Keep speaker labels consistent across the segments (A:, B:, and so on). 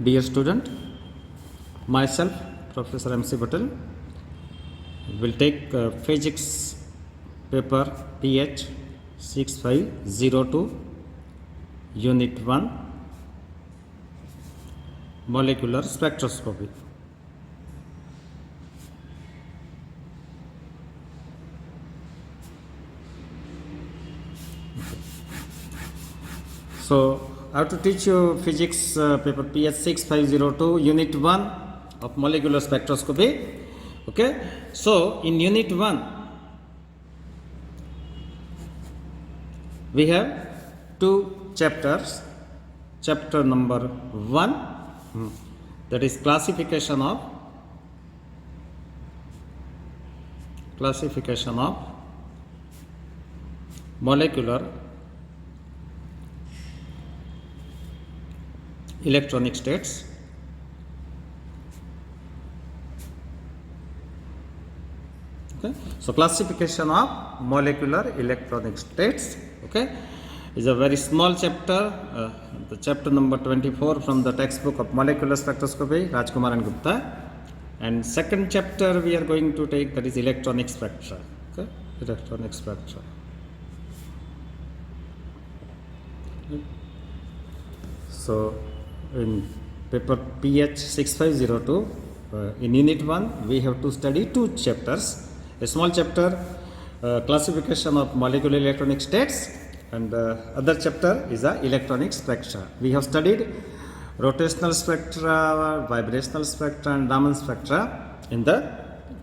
A: Dear student, myself, Professor M.C. Patel, will take physics paper PH 6502, Unit 1, Molecular Spectroscopy. So, I have to teach you physics paper PS 6502 Unit 1 of molecular spectroscopy. Okay. So, in Unit 1, we have two chapters. Chapter number 1, that is classification of molecular electronic states. Okay. So, classification of molecular electronic states, okay, is a very small chapter, the chapter number 24 from the textbook of molecular spectroscopy, Rajkumar and Gupta. And second chapter we are going to take, that is electronic spectra. Okay, electronic spectra. Okay. So, in paper PH 6502, in Unit 1, we have to study two chapters. A small chapter, classification of molecular electronic states, and the other chapter is the electronic spectra. We have studied rotational spectra, vibrational spectra and Raman spectra in the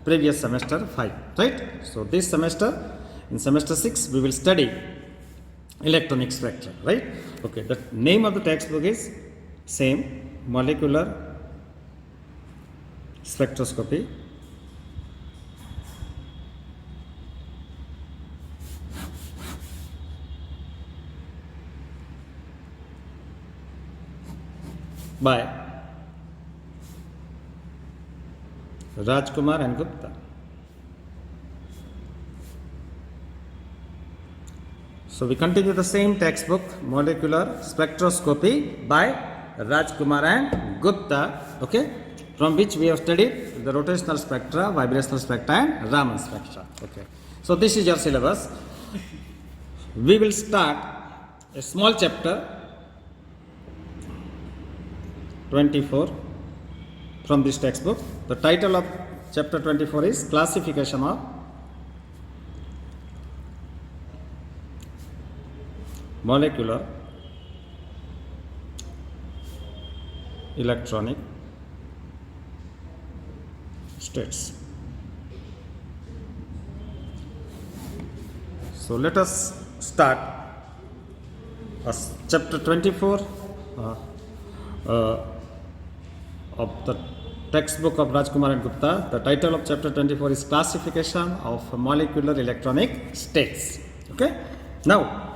A: previous semester 5, right? So, this semester, in semester 6, we will study electronic spectra, right? Okay, the name of the textbook is same, molecular spectroscopy. By Rajkumar and Gupta. So, we continue the same textbook, molecular spectroscopy by Rajkumar and Gupta, okay, from which we have studied the rotational spectra, vibrational spectra and Raman spectra. Okay. So, this is your syllabus. We will start a small chapter 24 from this textbook. The title of chapter 24 is Classification of Molecular Electronic States. So, let us start chapter 24 of the textbook of Rajkumar and Gupta. The title of chapter 24 is Classification of Molecular Electronic States. Okay. Now,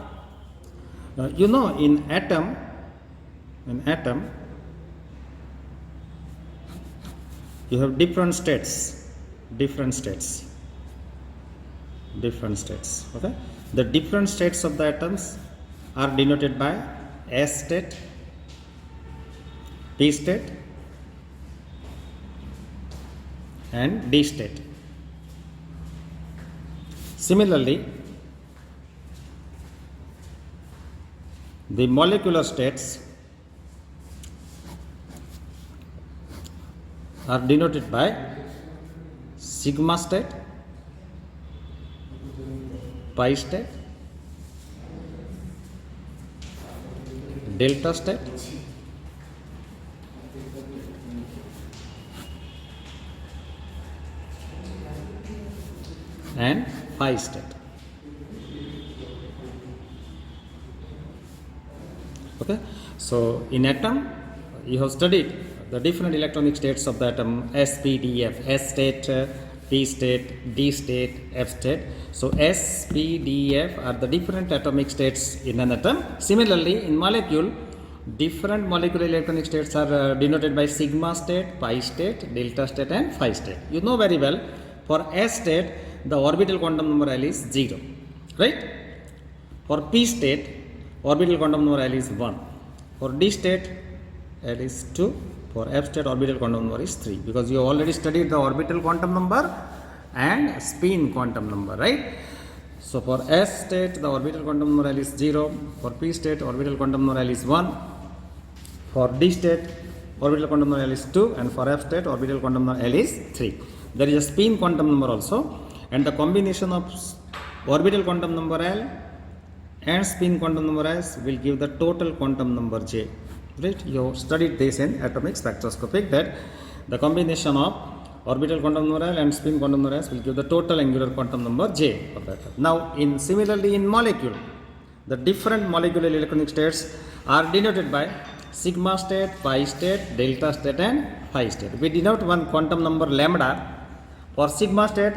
A: you know, in atom, you have different states. Okay. The different states of the atoms are denoted by S state, P state and D state. Similarly, the molecular states are denoted by sigma state, pi state, delta state and phi state. Okay. So, in atom, you have studied the different electronic states of the atom, S, P, D, F, S state, P state, D state, F state. So, S, P, D, F are the different atomic states in an atom. Similarly, in molecule, different molecular electronic states are denoted by sigma state, pi state, delta state and phi state. You know very well, for S state, the orbital quantum number L is 0, right? For P state, orbital quantum number L is 1. For D state, L is 2. For F state, orbital quantum number is 3, because you already studied the orbital quantum number and spin quantum number, right? So for S state, the orbital quantum number L is 0. For P state, orbital quantum number L is 1. For D state, orbital quantum number L is 2, and for F state, orbital quantum number L is 3. There is a spin quantum number also, and the combination of orbital quantum number L and spin quantum number S will give the total quantum number J. Right? You studied this in atomic spectroscopic, that the combination of orbital quantum number L and spin quantum number S will give the total angular quantum number J of that. Now, similarly in molecule, the different molecular electronic states are denoted by sigma state, pi state, delta state and phi state. We denote one quantum number lambda. For sigma state,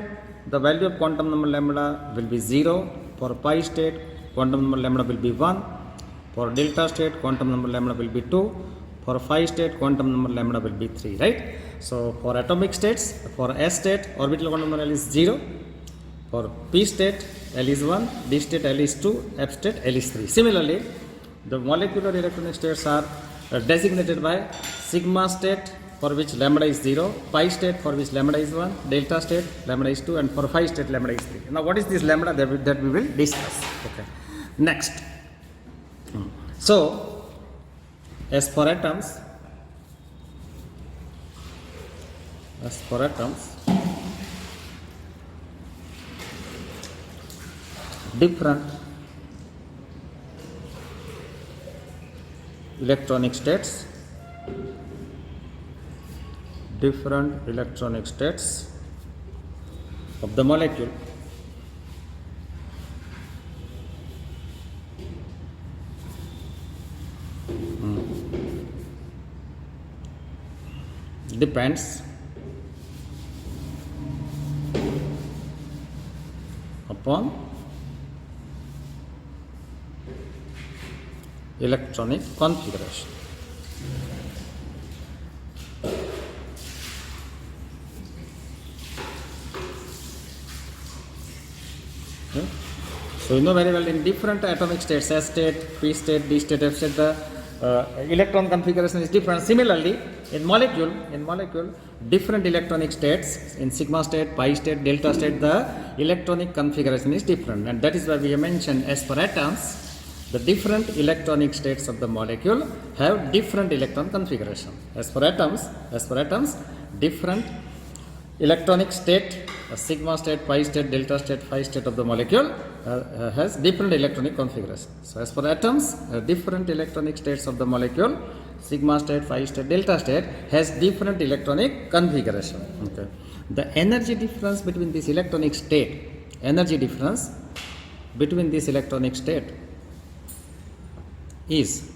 A: the value of quantum number lambda will be 0. For pi state, quantum number lambda will be 1. For delta state, quantum number lambda will be 2. For phi state, quantum number lambda will be 3, right? So for atomic states, for S state, orbital quantum number L is 0. For P state, L is 1. D state, L is 2. F state, L is 3. Similarly, the molecular electronic states are designated by sigma state, for which lambda is 0, pi state for which lambda is 1, delta state lambda is 2, and for phi state lambda is 3. Now what is this lambda, that we will discuss. Okay. Next. So as for atoms, different electronic states of the molecule depends upon electronic configuration. Okay. So you know very well, in different atomic states, S state, P state, D state, F state, the electron configuration is different. Similarly, in molecule, different electronic states, in sigma state, pi state, delta state, the electronic configuration is different, and that is why we have mentioned, as for atoms, the different electronic states of the molecule have different electron configuration. As for atoms, different electronic state, sigma state, pi state, delta state, phi state of the molecule has different electronic configuration. So as for atoms, different electronic states of the molecule, sigma state, phi state, delta state, has different electronic configuration. Okay. The energy difference between this electronic state, is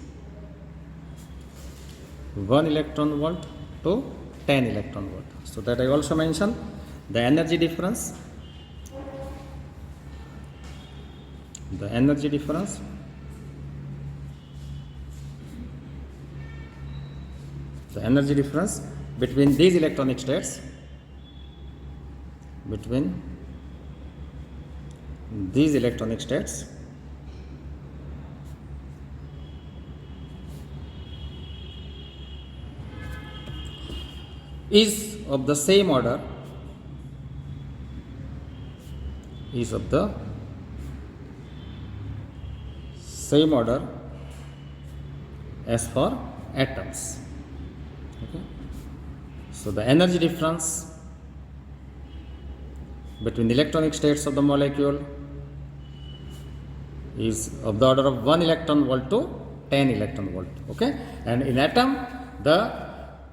A: 1 electron volt to 10 electron volt. So that I also mentioned, the energy difference between these electronic states, is of the same order as for atoms. Okay. So the energy difference between the electronic states of the molecule is of the order of 1 electron volt to 10 electron volt. Okay. And in atom, the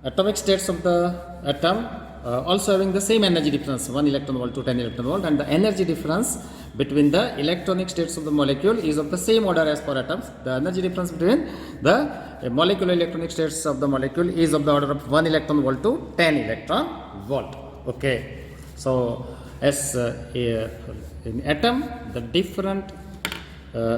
A: atomic states of the atom also having the same energy difference, 1 electron volt to 10 electron volt, and the energy difference between the electronic states of the molecule is of the same order as for atoms. The energy difference between the molecular electronic states of the molecule is of the order of 1 electron volt to 10 electron volt. Okay. So as in atom, the different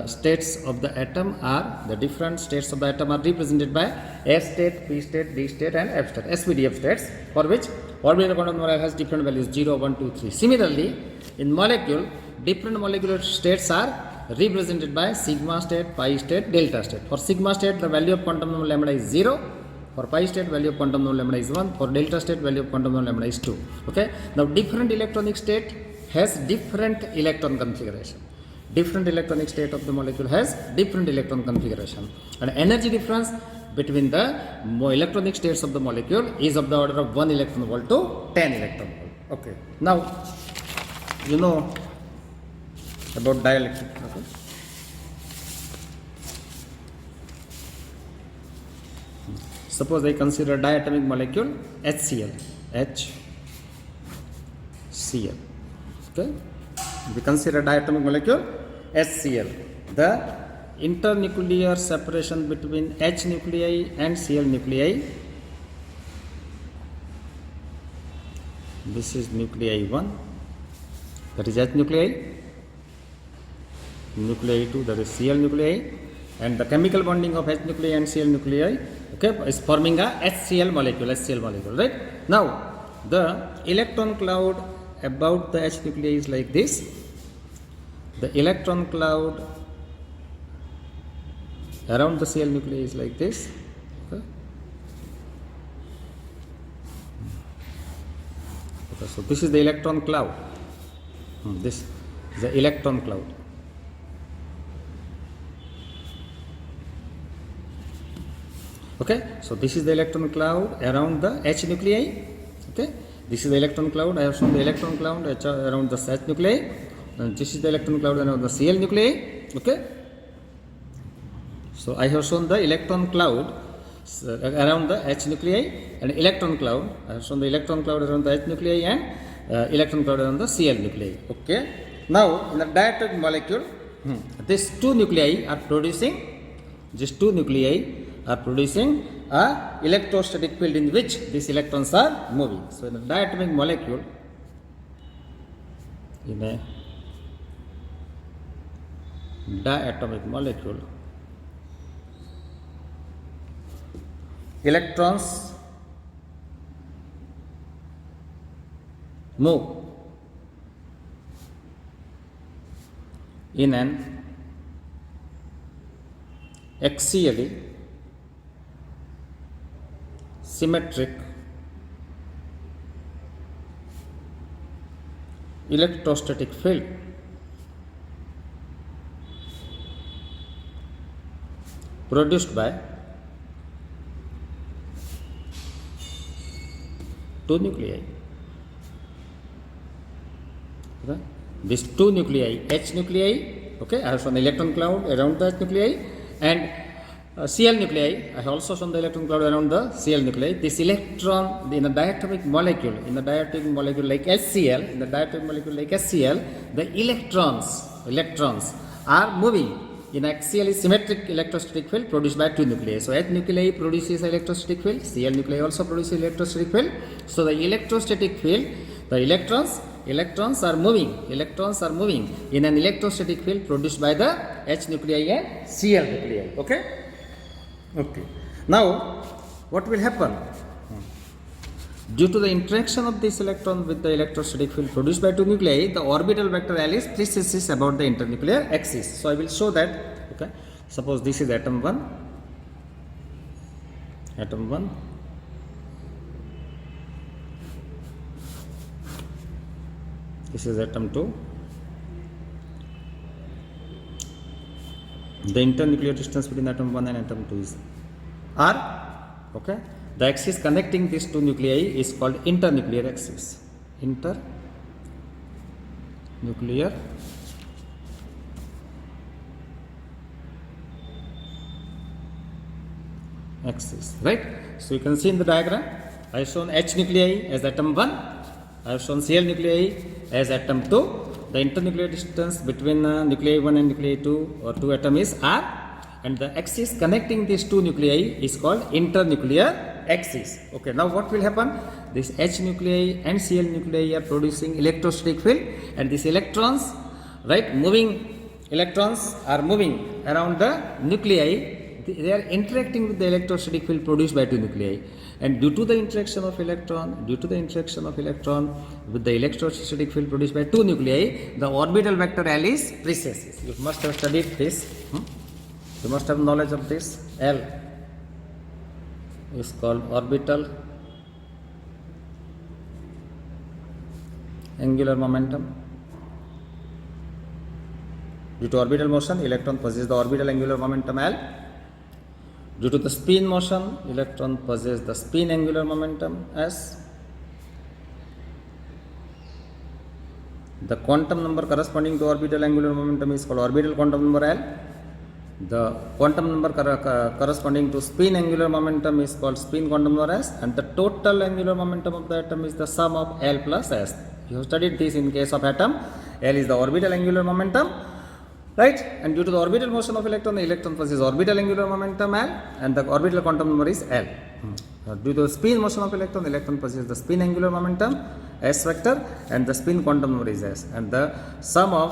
A: states of the atom are represented by S state, P state, D state and F state, SPDF states, for which orbital quantum number has different values 0, 1, 2, 3. Similarly, in molecule, different molecular states are represented by sigma state, pi state, delta state. For sigma state, the value of quantum number lambda is 0. For pi state, value of quantum number lambda is 1. For delta state, value of quantum number lambda is 2. Okay. Now different electronic state has different electron configuration. Different electronic state of the molecule has different electron configuration, and energy difference between the electronic states of the molecule is of the order of 1 electron volt to 10 electron volt. Okay. Now you know about dielectric. Okay. Suppose I consider diatomic molecule HCl. HCl. Okay. We consider diatomic molecule HCl. The internuclear separation between H nuclei and Cl nuclei. This is nuclei 1. That is H nuclei. Nuclei 2. That is Cl nuclei. And the chemical bonding of H nuclei and Cl nuclei, okay, is forming a HCl molecule, right? Now, the electron cloud about the H nuclei is like this. The electron cloud around the Cl nuclei is like this. Okay. Okay, so this is the electron cloud. This is the electron cloud. Okay, so this is the electron cloud around the H nuclei. Okay, this is the electron cloud. I have shown the electron cloud around the H nuclei, and this is the electron cloud around the Cl nuclei. Okay, so I have shown the electron cloud around the H nuclei and electron cloud. I have shown the electron cloud around the H nuclei and electron cloud around the Cl nuclei. Okay, now in the diatomic molecule, these two nuclei are producing. These two nuclei are producing a electrostatic field in which these electrons are moving. So in a diatomic molecule, electrons move in an axially symmetric electrostatic field produced by two nuclei. Okay. These two nuclei, H nuclei, okay, I have shown the electron cloud around the H nuclei, and Cl nuclei, I have also shown the electron cloud around the Cl nuclei. This electron in a diatomic molecule, like HCl, the electrons are moving in axially symmetric electrostatic field produced by two nuclei. So H nuclei produces electrostatic field, Cl nuclei also produces electrostatic field. So the electrostatic field, the electrons are moving in an electrostatic field produced by the H nuclei and Cl nuclei. Okay. Now, what will happen? Due to the interaction of this electron with the electrostatic field produced by two nuclei, the orbital vector L is precesses about the internuclear axis. So I will show that. Okay. Suppose this is atom 1. This is atom 2. The internuclear distance between atom 1 and atom 2 is R. Okay. The axis connecting these two nuclei is called internuclear axis. Internuclear axis. Right. So you can see in the diagram, I have shown H nuclei as atom 1. I have shown Cl nuclei as atom 2. The internuclear distance between nuclei 1 and nuclei 2 or 2 atom is R, and the axis connecting these two nuclei is called internuclear axis. Okay, now what will happen? This H nuclei and Cl nuclei are producing electrostatic field, and these electrons, right, electrons are moving around the nuclei. They are interacting with the electrostatic field produced by two nuclei, and due to the interaction of electron with the electrostatic field produced by two nuclei, the orbital vector L is precesses. You must have studied this. You must have knowledge of this L. is called orbital angular momentum. Due to orbital motion, electron possesses the orbital angular momentum L. Due to the spin motion, electron possesses the spin angular momentum S. The quantum number corresponding to orbital angular momentum is called orbital quantum number L. The quantum number corresponding to spin angular momentum is called spin quantum number S, and the total angular momentum of the atom is the sum of L plus S. You have studied this in case of atom. L is the orbital angular momentum, right? And due to the orbital motion of electron, the electron possesses orbital angular momentum L, and the orbital quantum number is L. Due to the spin motion of electron, the electron possesses the spin angular momentum S vector, and the spin quantum number is S, and the sum of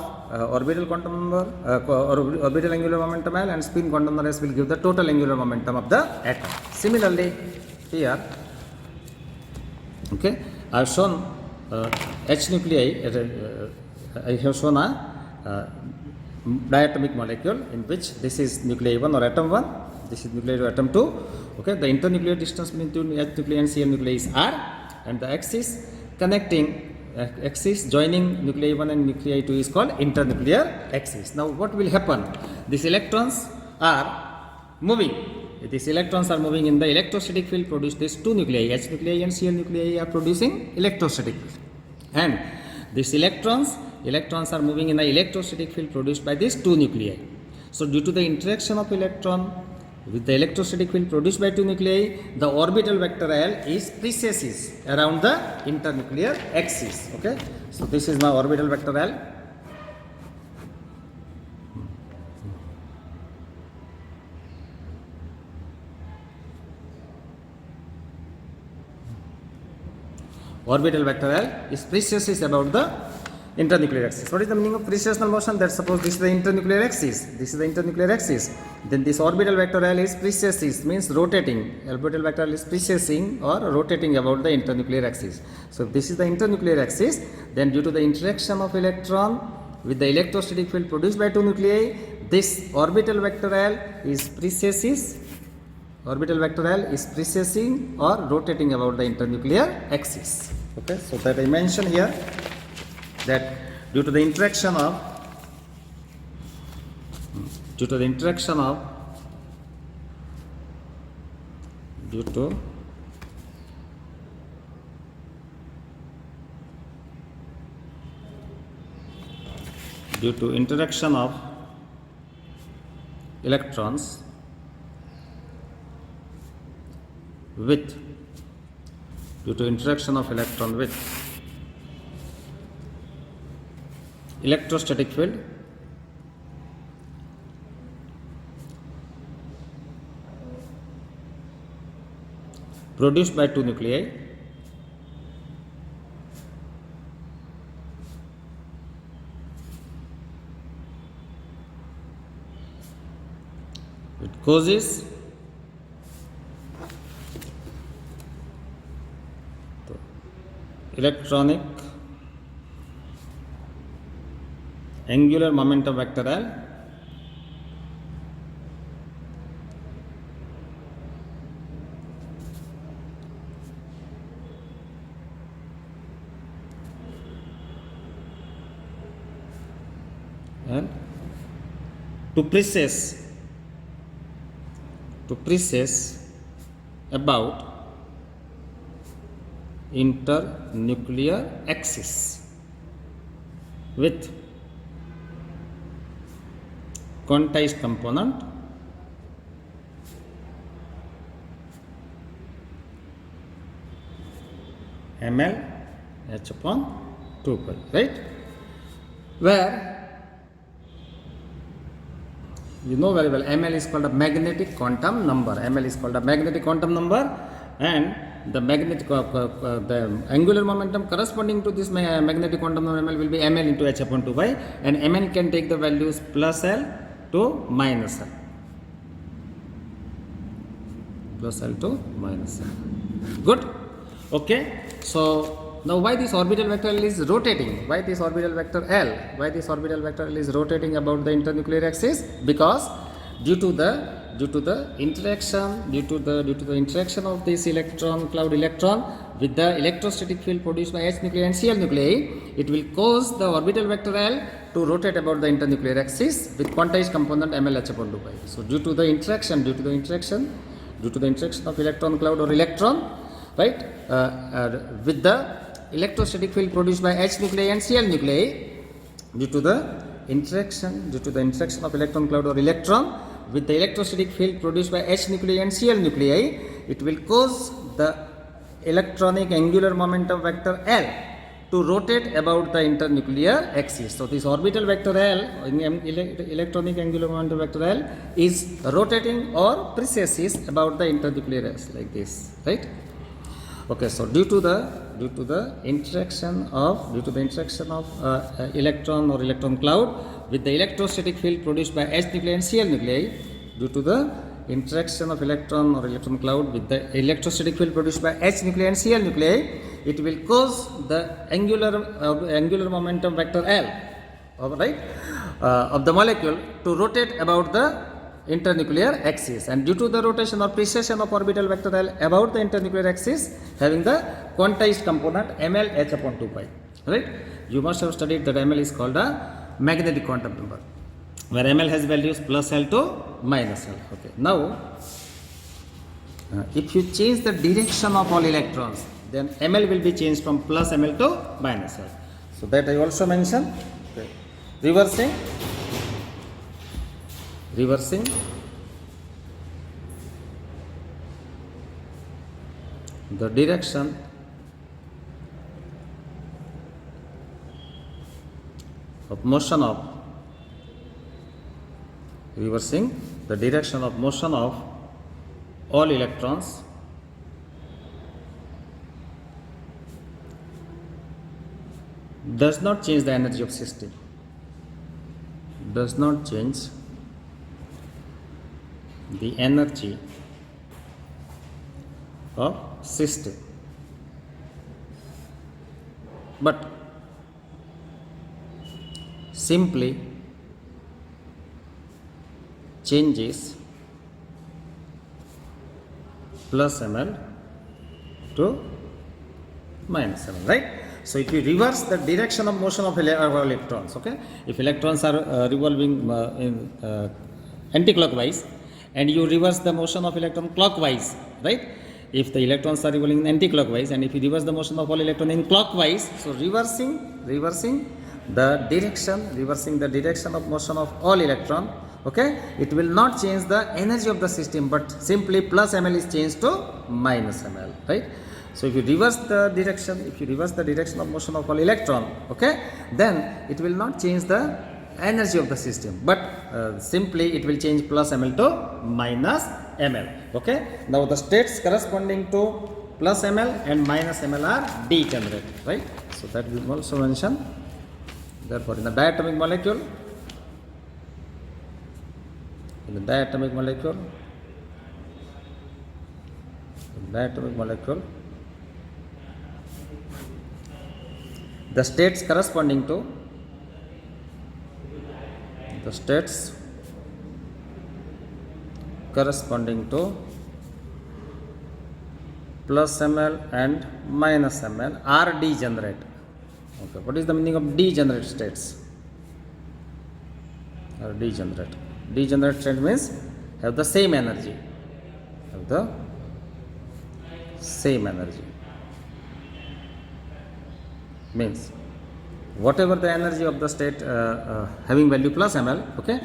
A: orbital quantum number orbital angular momentum L and spin quantum number S will give the total angular momentum of the atom. Similarly, here, okay, I have shown H nuclei. I have shown a diatomic molecule in which this is nuclei 1 or atom 1, this is nuclei to atom 2. Okay, the internuclear distance between H nuclei and Cl nuclei is R, and the axis connecting axis joining nuclei 1 and nuclei 2 is called internuclear axis. Now what will happen? These electrons are moving. These electrons are moving in the electrostatic field produced. These two nuclei, H nuclei and Cl nuclei, are producing electrostatic field, and these electrons are moving in the electrostatic field produced by these two nuclei. So due to the interaction of electron with the electrostatic field produced by two nuclei, the orbital vector L is precesses around the internuclear axis. Okay, so this is my orbital vector L. Orbital vector L is precesses about the internuclear axis. What is the meaning of precessional motion? That suppose this is the internuclear axis. This is the internuclear axis. Then this orbital vector L is precesses, means rotating. Orbital vector L is precessing or rotating about the internuclear axis. So if this is the internuclear axis, then due to the interaction of electron with the electrostatic field produced by two nuclei, this orbital vector L is precesses. Orbital vector L is precessing or rotating about the internuclear axis. Okay, so that I mentioned here, that due to the interaction of due to interaction of electrons with electrostatic field produced by two nuclei, it causes electronic angular momentum vector L and to precess about internuclear axis with quantized component ml h upon 2 pi, right? Where you know very well ml is called a magnetic quantum number. ML is called a magnetic quantum number, and the magnetic the angular momentum corresponding to this magnetic quantum number ml will be ml into h upon 2 pi, and mn can take the values plus L to minus L. Plus L to minus L. Good? Okay. So now why this orbital vector L is rotating? Why this orbital vector L? Why this orbital vector L is rotating about the internuclear axis? Because due to due to the interaction of this cloud electron with the electrostatic field produced by H nuclei and Cl nuclei, it will cause the orbital vector L to rotate about the internuclear axis with quantized component mlh upon 2 pi. So due to the interaction of electron cloud or electron, right, with the electrostatic field produced by H nuclei and Cl nuclei, due to the interaction of electron cloud or electron with the electrostatic field produced by H nuclei and Cl nuclei, it will cause the electronic angular momentum vector L to rotate about the internuclear axis. So this orbital vector L, electronic angular momentum vector L, is rotating or precesses about the internuclear axis like this, right? Okay, so due to the interaction of electron or electron cloud with the electrostatic field produced by H nuclei and Cl nuclei, due to the interaction of electron or electron cloud with the electrostatic field produced by H nuclei and Cl nuclei, it will cause the angular momentum vector L, right, of the molecule to rotate about the internuclear axis, and due to the rotation or precession of orbital vector L about the internuclear axis having the quantized component ml h upon 2 pi, right? You must have studied that ml is called a magnetic quantum number, where ml has values plus L to minus L. Okay, now if you change the direction of all electrons, then ml will be changed from plus ml to minus L. So that I also mentioned. Okay. Reversing the direction of motion of all electrons does not change the energy of system, the energy of system, but simply changes plus ml to minus ml, right? So if you reverse the direction of motion of electrons, okay, if electrons are revolving in anti-clockwise, and you reverse the motion of electron clockwise, right? If the electrons are revolving anti-clockwise, and if you reverse the motion of all electron in clockwise, so reversing the direction of motion of all electron, okay, it will not change the energy of the system, but simply plus ml is changed to minus ml, right? So if you reverse the direction of motion of all electron, okay, then it will not change the energy of the system, but simply it will change plus ml to minus ml. Okay, now the states corresponding to plus ml and minus ml are degenerate, right? So that we also mention. Therefore, in the diatomic molecule, the states corresponding to plus ml and minus ml are degenerate. Okay, what is the meaning of degenerate states? Degenerate state means have the same energy. Means whatever the energy of the state having value plus ml, okay,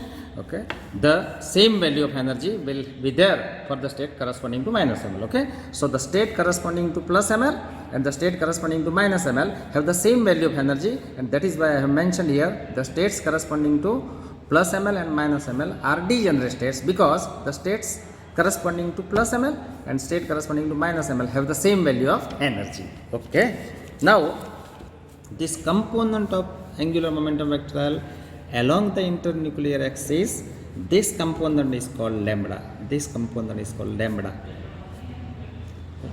A: the same value of energy will be there for the state corresponding to minus ml. Okay, so the state corresponding to plus ml and the state corresponding to minus ml have the same value of energy, and that is why I have mentioned here the states corresponding to plus ml and minus ml are degenerate states, because the states corresponding to plus ml and state corresponding to minus ml have the same value of energy. Okay, now this component of angular momentum vector L along the internuclear axis, this component is called lambda.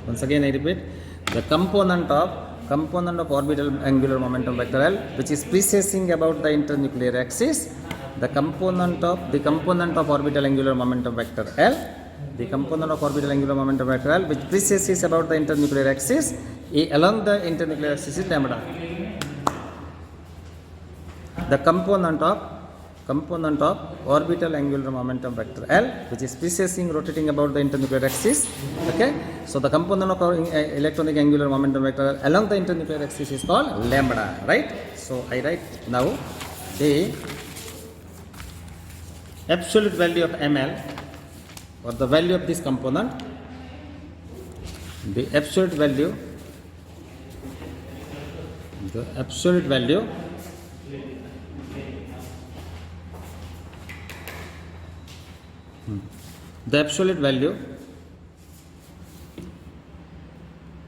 A: Once again I repeat, the component of orbital angular momentum vector L which is precessing about the internuclear axis, the component of orbital angular momentum vector L, the component of orbital angular momentum vector L, which precesses about the internuclear axis, along the internuclear axis is lambda. The component of orbital angular momentum vector L, which is precessing, rotating about the internuclear axis. Okay, so the component of electronic angular momentum vector L along the internuclear axis is called lambda, right? So I write now the absolute value of ml, or the value of this component, the absolute value the absolute value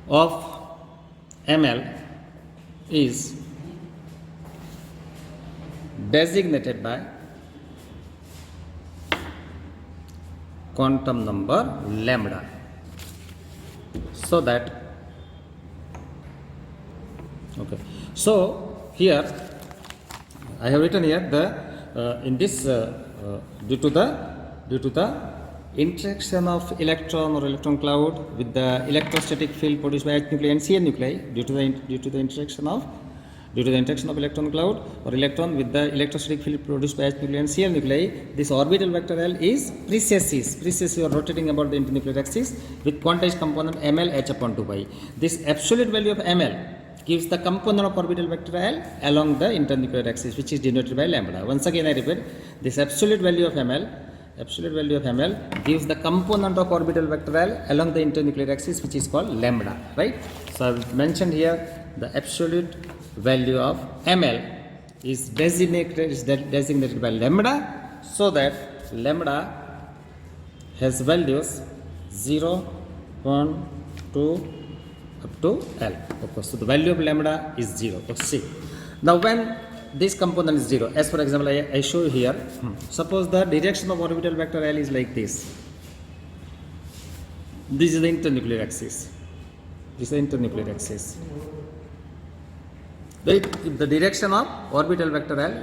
A: of ml is designated by quantum number lambda, so that okay, so here I have written here the in this due to the interaction of electron or electron cloud with the electrostatic field produced by H nuclei and Cl nuclei, due to the interaction of electron cloud or electron with the electrostatic field produced by H nuclei and Cl nuclei, this orbital vector L is precesses or rotating about the internuclear axis with quantized component ml h upon 2 pi. This absolute value of ml gives the component of orbital vector L along the internuclear axis, which is denoted by lambda. Once again I repeat, this absolute value of ml gives the component of orbital vector L along the internuclear axis, which is called lambda, right? So I have mentioned here the absolute value of ml is designated by lambda, so that lambda has values 0, 1, 2 up to L. Okay, so the value of lambda is 0. Okay, see. Now when this component is 0, as for example I show you here, suppose the direction of orbital vector L is like this. This is the internuclear axis. Right? If the direction of orbital vector L,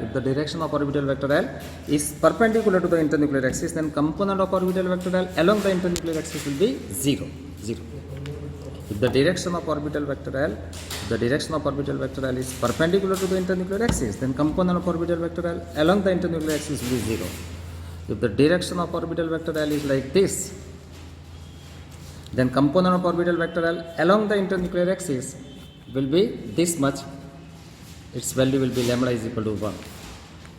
A: is perpendicular to the internuclear axis, then component of orbital vector L along the internuclear axis will be 0. If the direction of orbital vector L is perpendicular to the internuclear axis, then component of orbital vector L along the internuclear axis will be 0. If the direction of orbital vector L is like this, then component of orbital vector L along the internuclear axis will be this much. Its value will be lambda is equal to 1.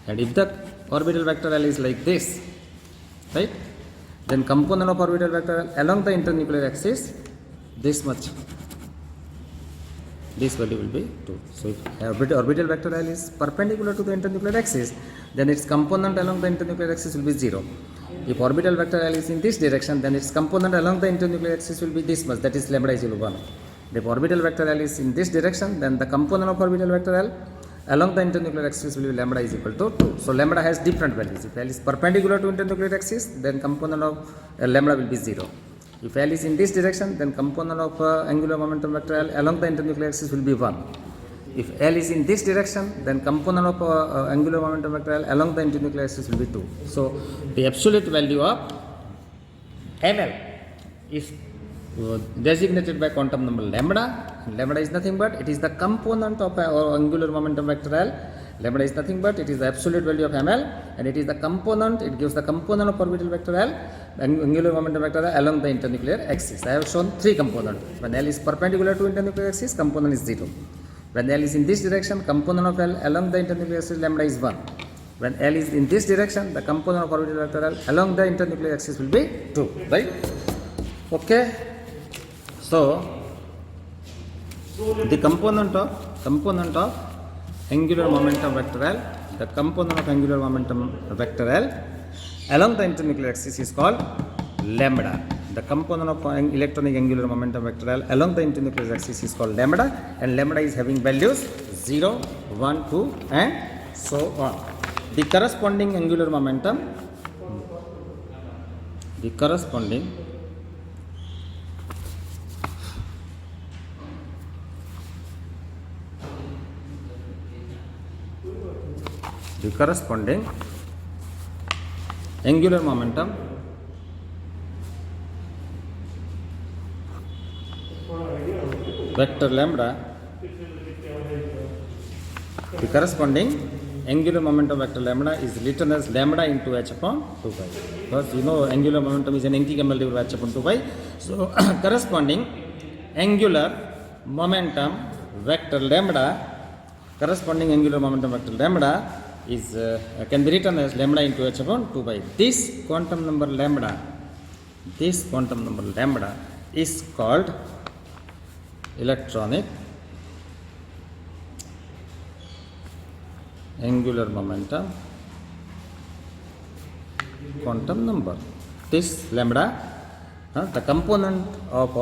A: And if the orbital vector L is like this, right, then component of orbital vector L along the internuclear axis, this much, this value will be 2. So if orbital vector L is perpendicular to the internuclear axis, then its component along the internuclear axis will be 0. If orbital vector L is in this direction, then its component along the internuclear axis will be this much, that is lambda is equal to 1. If orbital vector L is in this direction, then the component of orbital vector L along the internuclear axis will be lambda is equal to 2. So lambda has different values. If L is perpendicular to internuclear axis, then component of lambda will be 0. If L is in this direction, then component of angular momentum vector L along the internuclear axis will be 1. If L is in this direction, then component of angular momentum vector L along the internuclear axis will be 2. So the absolute value of ml is designated by quantum number lambda. Lambda is nothing but it is the component of angular momentum vector L. Lambda is nothing but it is the absolute value of ml, and it is the component, it gives the component of orbital vector L, angular momentum vector L along the internuclear axis. I have shown 3 components. When L is perpendicular to internuclear axis, component is 0. When L is in this direction, component of L along the internuclear axis lambda is 1. When L is in this direction, the component of orbital vector L along the internuclear axis will be 2. Right? Okay. So the component of angular momentum vector L, the component of angular momentum vector L along the internuclear axis is called lambda. The component of electronic angular momentum vector L along the internuclear axis is called lambda, and lambda is having values 0, 1, 2 and so on. The corresponding angular momentum, the corresponding angular momentum vector lambda, the corresponding angular momentum vector lambda is written as lambda into h upon 2 pi. Because you know angular momentum is an integral multiple of h upon 2 pi. So corresponding angular momentum vector lambda, corresponding angular momentum vector lambda is can be written as lambda into h upon 2 pi. This quantum number lambda is called electronic angular momentum quantum number. This lambda, the component of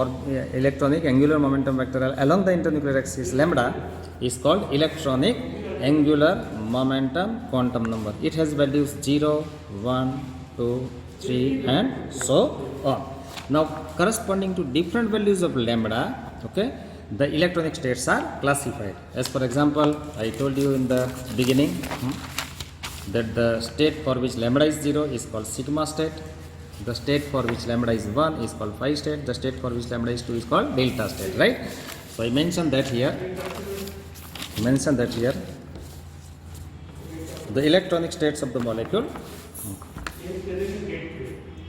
A: electronic angular momentum vector along the internuclear axis lambda, is called electronic angular momentum quantum number. It has values 0, 1, 2, 3 and so on. Now corresponding to different values of lambda, okay, the electronic states are classified. As for example, I told you in the beginning that the state for which lambda is 0 is called sigma state. The state for which lambda is 1 is called phi state. The state for which lambda is 2 is called delta state, right? So I mentioned that here. The electronic states of the molecule.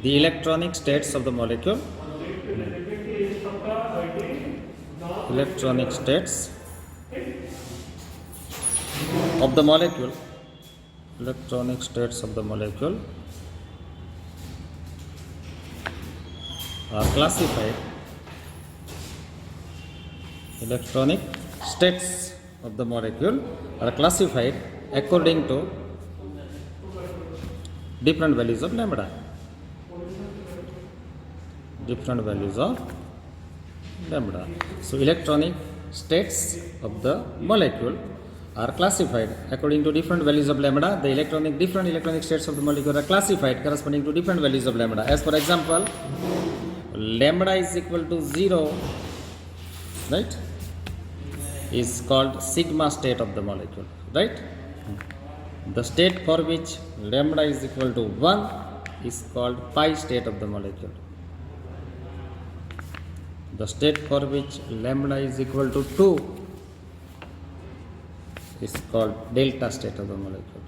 A: The electronic states of the molecule. Electronic states of the molecule. Electronic states of the molecule are classified. Electronic states of the molecule are classified according to different values of lambda. Different values of lambda. So electronic states of the molecule are classified according to different values of lambda. The different electronic states of the molecule are classified corresponding to different values of lambda. As for example, lambda is equal to 0, right, is called sigma state of the molecule, right? The state for which lambda is equal to 1 is called pi state of the molecule. The state for which lambda is equal to 2 is called delta state of the molecule.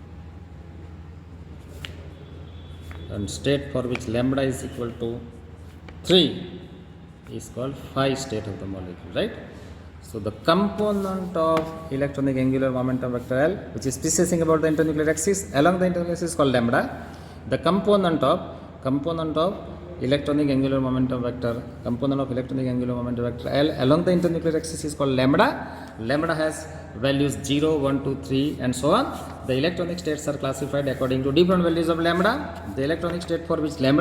A: And state for which lambda is equal to 3 is called phi state of the molecule, right? So the component of electronic angular momentum vector L, which is precessing about the internuclear axis along the internuclear axis, is called lambda. The component of electronic angular momentum vector L along the internuclear axis is called lambda. Lambda has values 0, 1, 2, 3 and so on. The electronic states are classified according to different values of lambda. The electronic state for which lambda